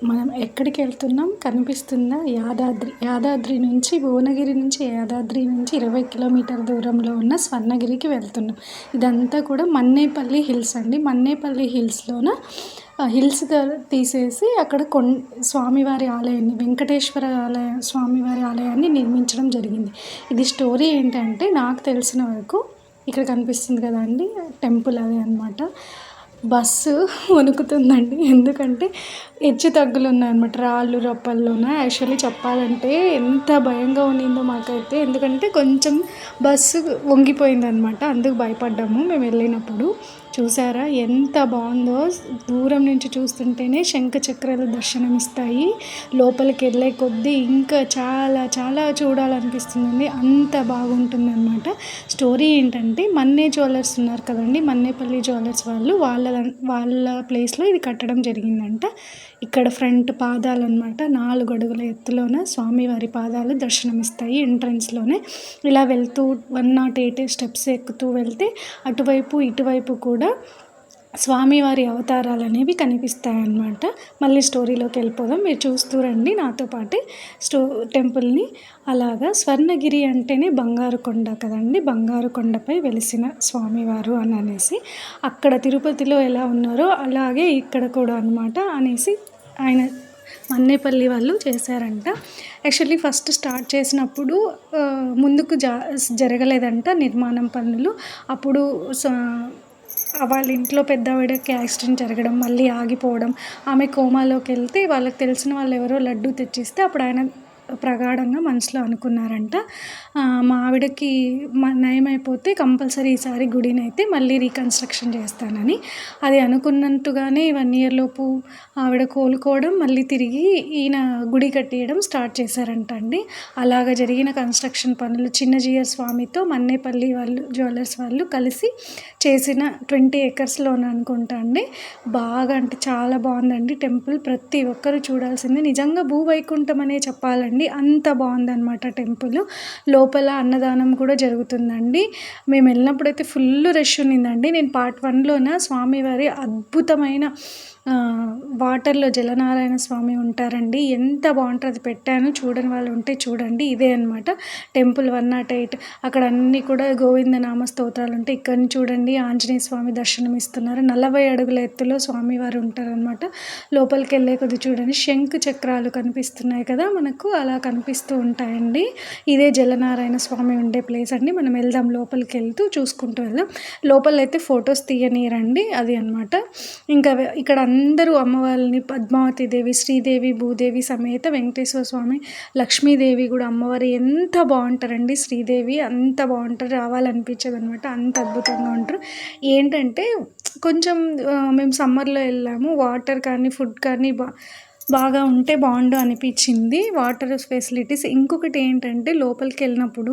మనం ఎక్కడికి వెళ్తున్నాం కనిపిస్తుందా? యాదాద్రి నుంచి భువనగిరి నుంచి యాదాద్రి నుంచి 20 కిలోమీటర్ దూరంలో ఉన్న స్వర్ణగిరికి వెళ్తున్నాం. ఇదంతా కూడా మన్నేపల్లి హిల్స్ అండి. మన్నేపల్లి హిల్స్లోన హిల్స్ తీసేసి అక్కడ స్వామివారి ఆలయాన్ని, వెంకటేశ్వర స్వామివారి ఆలయాన్ని నిర్మించడం జరిగింది. ఇది స్టోరీ ఏంటంటే, నాకు తెలిసిన వరకు ఇక్కడ కనిపిస్తుంది కదా అండి టెంపుల్, అదే అనమాట. బస్సు వణుకుతుందండి, ఎందుకంటే హెచ్చు తగ్గులు ఉన్నాయన్నమాట, రాళ్ళు రప్పల్లోన. యాక్చువల్లీ చెప్పాలంటే ఎంత భయంగా ఉండిందో మాకైతే, ఎందుకంటే కొంచెం బస్సు వంగిపోయిందనమాట, అందుకు భయపడ్డాము మేము వెళ్ళినప్పుడు. చూసారా ఎంత బాగుందో, దూరం నుంచి చూస్తుంటేనే శంఖ చక్రాలు దర్శనమిస్తాయి. లోపలికి వెళ్ళే కొద్దీ ఇంకా చాలా చాలా చూడాలనిపిస్తుంది, అంత బాగుంటుందన్నమాట. స్టోరీ ఏంటంటే, మన్నే జ్యువెలర్స్ ఉన్నారు కదండి, మన్నేపల్లి జ్యువెలర్స్ వాళ్ళు, వాళ్ళ ప్లేస్లో ఇది కట్టడం జరిగిందంట. ఇక్కడ ఫ్రంట్ పాదాలు అనమాట 4 అడుగుల ఎత్తులోన స్వామివారి పాదాలు దర్శనమిస్తాయి ఎంట్రన్స్లోనే. ఇలా వెళ్తూ 108 స్టెప్స్ ఎక్కుతూ వెళ్తే అటువైపు ఇటువైపు కూడా స్వామివారి అవతారాలు అనేవి కనిపిస్తాయన్నమాట. మళ్ళీ స్టోరీలోకి వెళ్ళిపోదాం, మీరు చూస్తూ రండి నాతో పాటే టెంపుల్ని. అలాగా స్వర్ణగిరి అంటేనే బంగారు కొండ కదండి, బంగారు కొండపై వెలిసిన స్వామివారు అని అనేసి, అక్కడ తిరుపతిలో ఎలా ఉన్నారో అలాగే ఇక్కడ కూడా అనమాట అనేసి ఆయన మన్నేపల్లి వాళ్ళు చేశారంట. యాక్చువల్లీ ఫస్ట్ స్టార్ట్ చేసినప్పుడు ముందుకు జరగలేదంట నిర్మాణం పనులు. అప్పుడు వాళ్ళ ఇంట్లో పెద్దవాడికి యాక్సిడెంట్ జరగడం, మళ్ళీ ఆగిపోవడం, ఆమె కోమాలోకి వెళ్తే వాళ్ళకి తెలిసిన వాళ్ళు ఎవరో లడ్డు తెచ్చిస్తే అప్పుడు ఆయన ప్రగాఢంగా మనసులో అనుకున్నారంట, మా ఆవిడకి నయమైపోతే కంపల్సరీ ఈసారి గుడిని అయితే మళ్ళీ రీకన్స్ట్రక్షన్ చేస్తానని. అది అనుకున్నట్టుగానే 1 ఇయర్ లోపు ఆవిడ కోలుకోవడం, మళ్ళీ తిరిగి ఈయన గుడి కట్టేయడం స్టార్ట్ చేశారంట అండి. అలాగ జరిగిన కన్స్ట్రక్షన్ పనులు చిన్నజీయర్ స్వామితో మన్నేపల్లి వాళ్ళు జ్యువెలర్స్ వాళ్ళు కలిసి చేసిన 20 ఎకర్స్లోన అనుకుంటా అండి. బాగా అంటే చాలా బాగుందండి టెంపుల్, ప్రతి ఒక్కరు చూడాల్సిందే. నిజంగా భూవైకుంఠం అనే చెప్పాలండి, అంత బాగుందన్నమాట టెంపుల్. లోపల అన్నదానం కూడా జరుగుతుందండి. మేము వెళ్ళినప్పుడైతే ఫుల్ రష్ ఉన్నిందండి. నేను పార్ట్ 1లోన స్వామివారి అద్భుతమైన వాటర్లో జలనారాయణ స్వామి ఉంటారండి, ఎంత బాగుంటుంది, అది పెట్టాను, చూడని వాళ్ళు ఉంటే చూడండి. ఇదే అనమాట టెంపుల్ 108. అక్కడ అన్నీ కూడా గోవిందనామ స్తోత్రాలు ఉంటాయి. ఇక్కడ చూడండి ఆంజనేయ స్వామి దర్శనం ఇస్తున్నారు, 40 అడుగుల ఎత్తులో స్వామివారు ఉంటారనమాట. లోపలికి వెళ్ళే కొద్ది చూడండి శంఖ చక్రాలు కనిపిస్తున్నాయి కదా మనకు, అలా కనిపిస్తూ ఉంటాయండి. ఇదే జలనారాయణ స్వామి ఉండే ప్లేస్ అండి. మనం వెళ్దాం, లోపలికి వెళ్తూ చూసుకుంటూ వెళ్దాం. లోపలైతే ఫొటోస్ తీయనీరండి, అది అనమాట. ఇంకా ఇక్కడ అందరూ అమ్మవారిని, పద్మావతి దేవి, శ్రీదేవి, భూదేవి సమేత వెంకటేశ్వర స్వామి, లక్ష్మీదేవి కూడా అమ్మవారు ఎంత బాగుంటారండి. శ్రీదేవి అంత బాగుంటారు, రావాలనిపించదు అనమాట, అంత అద్భుతంగా ఉంటారు. ఏంటంటే కొంచెం మేము సమ్మర్లో వెళ్ళాము, వాటర్ కానీ ఫుడ్ కానీ బాగా ఉంటే బాగుండు అనిపించింది, వాటర్ ఫెసిలిటీస్. ఇంకొకటి ఏంటంటే లోపలికి వెళ్ళినప్పుడు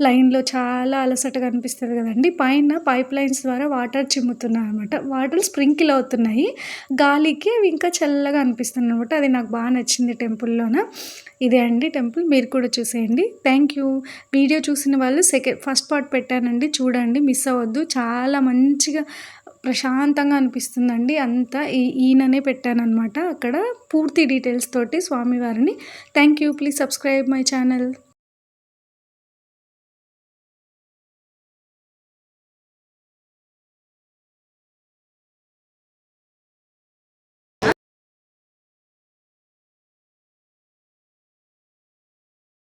లైన్లో చాలా అలసటగా అనిపిస్తుంది కదండి, పైన పైప్ లైన్స్ ద్వారా వాటర్ చిమ్ముతున్నాయి అనమాట, వాటర్ స్ప్రింకిల్ అవుతున్నాయి గాలికి, అవి ఇంకా చల్లగా అనిపిస్తుంది అనమాట. అది నాకు బాగా నచ్చింది టెంపుల్లోన. ఇదే అండి టెంపుల్, మీరు కూడా చూసేయండి. Thank you. వీడియో చూసిన వాళ్ళు ఫస్ట్ పార్ట్ పెట్టానండి, చూడండి, మిస్ అవ్వద్దు. చాలా మంచిగా ప్రశాంతంగా అనిపిస్తుందండి అంతా. ఈయననే పెట్టానన్నమాట అక్కడ పూర్తి డీటెయిల్స్ తోటి స్వామివారిని. Thank you. Please subscribe my channel.